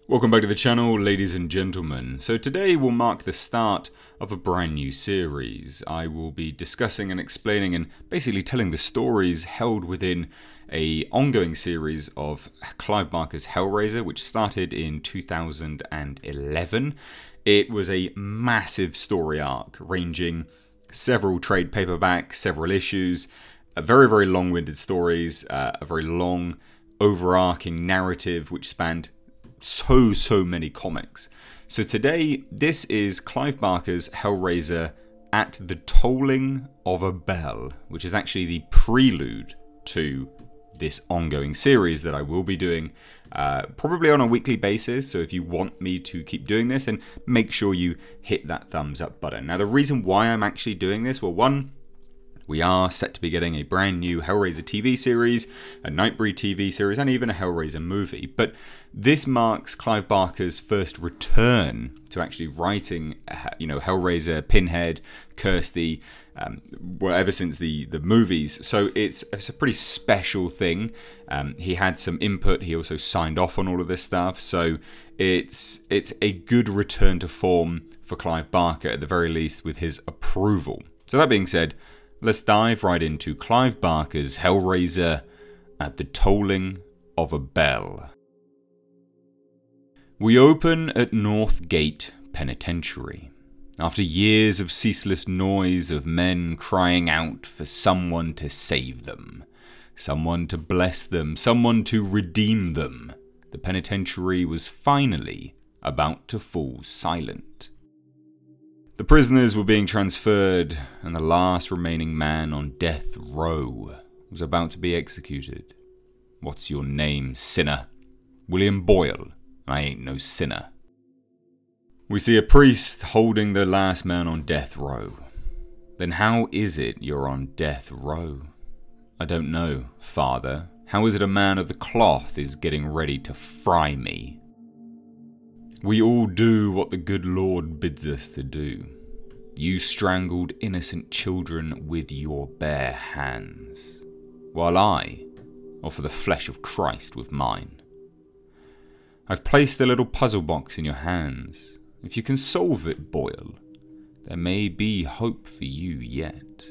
Welcome back to the channel, ladies and gentlemen. So today will mark the start of a brand new series. I will be discussing and explaining and basically telling the stories held within an ongoing series of Clive Barker's HELLRAISER, which started in 2011. It was a massive story arc ranging several trade paperbacks, several issues, very long-winded stories, a very long overarching narrative which spanned so many comics. So today, this is Clive Barker's HELLRAISER at the Tolling of a Bell, which is actually the prelude to this ongoing series that I will be doing probably on a weekly basis. So if you want me to keep doing this, then make sure you hit that thumbs up button. Now the reason why I'm actually doing this, well, one, we are set to be getting a brand new HELLRAISER TV series, a Nightbreed TV series, and even a HELLRAISER movie. But this marks Clive Barker's first return to actually writing, HELLRAISER, Pinhead, Kirsty, well, ever since the movies. So it's a pretty special thing. He had some input. He also signed off on all of this stuff. So it's a good return to form for Clive Barker, at the very least, with his approval. So that being said, let's dive right into Clive Barker's HELLRAISER at the Tolling of a Bell. We open at North Gate Penitentiary. After years of ceaseless noise of men crying out for someone to save them, someone to bless them, someone to redeem them, the penitentiary was finally about to fall silent. The prisoners were being transferred, and the last remaining man on death row was about to be executed. What's your name, sinner? William Boyle. I ain't no sinner. We see a priest holding the last man on death row. Then how is it you're on death row? I don't know, Father. How is it a man of the cloth is getting ready to fry me? We all do what the good Lord bids us to do. You strangled innocent children with your bare hands, while I offer the flesh of Christ with mine. I've placed the little puzzle box in your hands. If you can solve it, Boyle, there may be hope for you yet.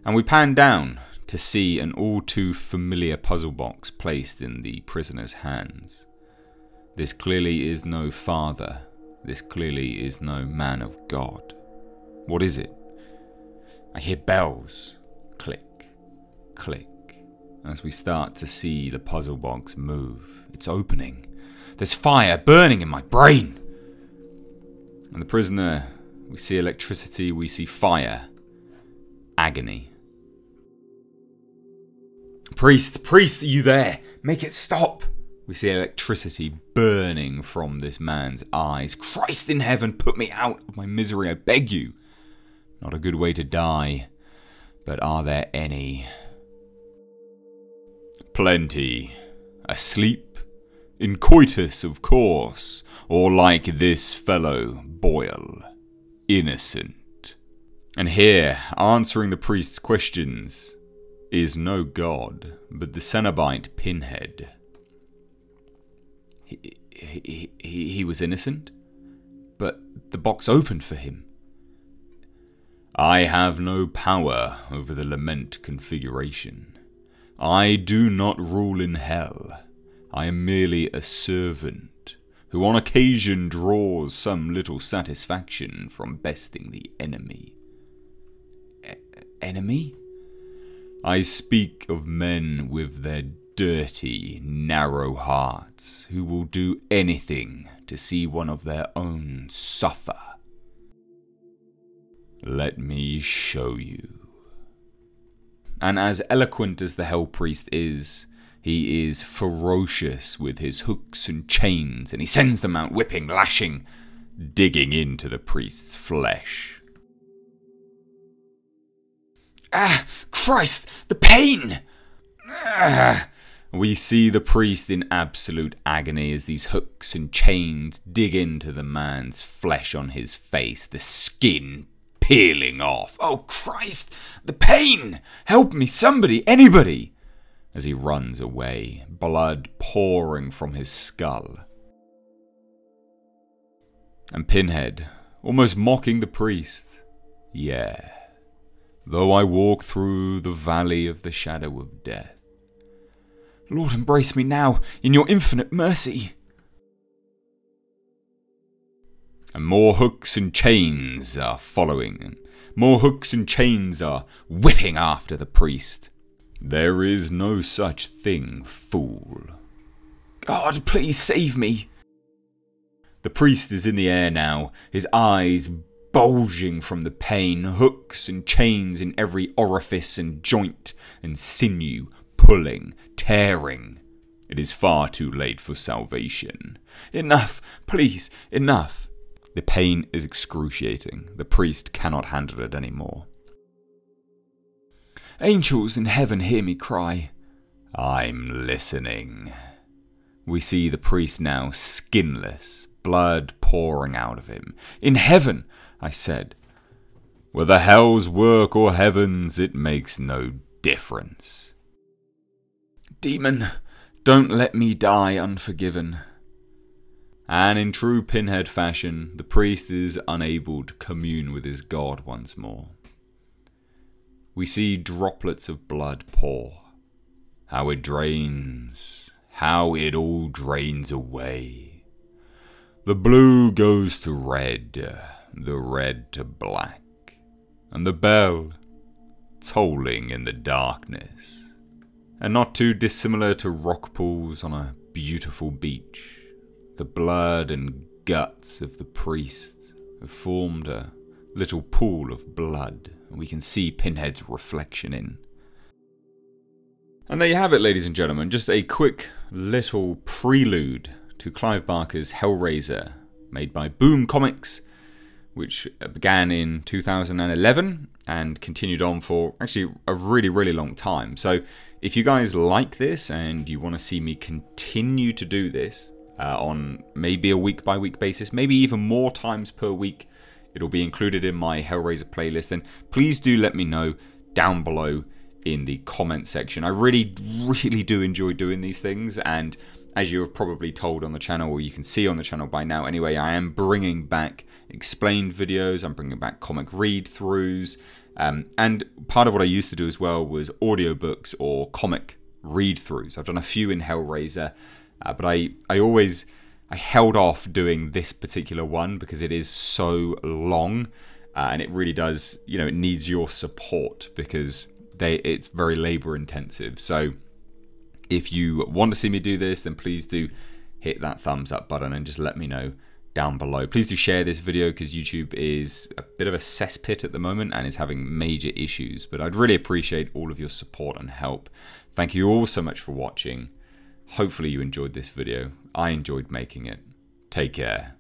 And we pan down to see an all too familiar puzzle box placed in the prisoner's hands. This clearly is no father. This clearly is no man of God. What is it? I hear bells. Click, click. As we start to see the puzzle box move. It's opening. There's fire burning in my brain. And the prisoner, we see electricity, we see fire. Agony. Priest, are you there? Make it stop. We see electricity burning from this man's eyes. Christ in heaven, put me out of my misery, I beg you. Not a good way to die, but are there any? Plenty. Asleep? In coitus, of course, or like this fellow, Boyle. Innocent. And here, answering the priest's questions, is no god, but the Cenobite Pinhead. He was innocent, but the box opened for him. I have no power over the lament configuration. I do not rule in hell. I am merely a servant, who on occasion draws some little satisfaction from besting the enemy. Enemy? I speak of men with their dirty, narrow hearts, who will do anything to see one of their own suffer. Let me show you. And as eloquent as the Hell Priest is, he is ferocious with his hooks and chains, and he sends them out whipping, lashing, digging into the priest's flesh. Ah, Christ, the pain! Ah. We see the priest in absolute agony as these hooks and chains dig into the man's flesh on his face, the skin peeling off. Oh Christ, the pain! Help me, somebody, anybody! as he runs away, blood pouring from his skull. And Pinhead, almost mocking the priest, "Yeah, though I walk through the valley of the shadow of death." Lord, embrace me now in your infinite mercy. And more hooks and chains are following, and more hooks and chains are whipping after the priest. "There is no such thing, fool." "God, please save me." The priest is in the air now, his eyes bulging from the pain, hooks and chains in every orifice and joint and sinew, pulling, tearing. It is far too late for salvation. "Enough, please, enough." The pain is excruciating. The priest cannot handle it anymore. "Angels in heaven hear me cry." "I'm listening." We see the priest now skinless, blood pouring out of him. "In heaven," I said. "Whether hell's work or heaven's, it makes no difference." "Demon, don't let me die unforgiven." And in true Pinhead fashion, the priest is unable to commune with his god once more. We see droplets of blood pour. How it drains. How it all drains away. The blue goes to red, the red to black, and the bell tolling in the darkness. And not too dissimilar to rock pools on a beautiful beach, the blood and guts of the priest have formed a little pool of blood, and we can see Pinhead's reflection in. And there you have it, ladies and gentlemen, just a quick little prelude to Clive Barker's HELLRAISER, made by Boom Comics, which began in 2011 and continued on for actually a really, really long time. So if you guys like this and you want to see me continue to do this on maybe a week-by-week basis, maybe even more times per week, it'll be included in my HELLRAISER playlist, then please do let me know down below in the comment section. I really, really do enjoy doing these things, and as you have probably told on the channel, or you can see on the channel by now anyway, I am bringing back explained videos, I'm bringing back comic read-throughs, and part of what I used to do as well was audiobooks or comic read-throughs. I've done a few in HELLRAISER, but I held off doing this particular one because it is so long, and it really does, you know, it needs your support because it's very labor intensive. So if you want to see me do this, then please do hit that thumbs up button and just let me know down below. Please do share this video because YouTube is a bit of a cesspit at the moment and is having major issues, but I'd really appreciate all of your support and help. Thank you all so much for watching. Hopefully you enjoyed this video. I enjoyed making it. Take care.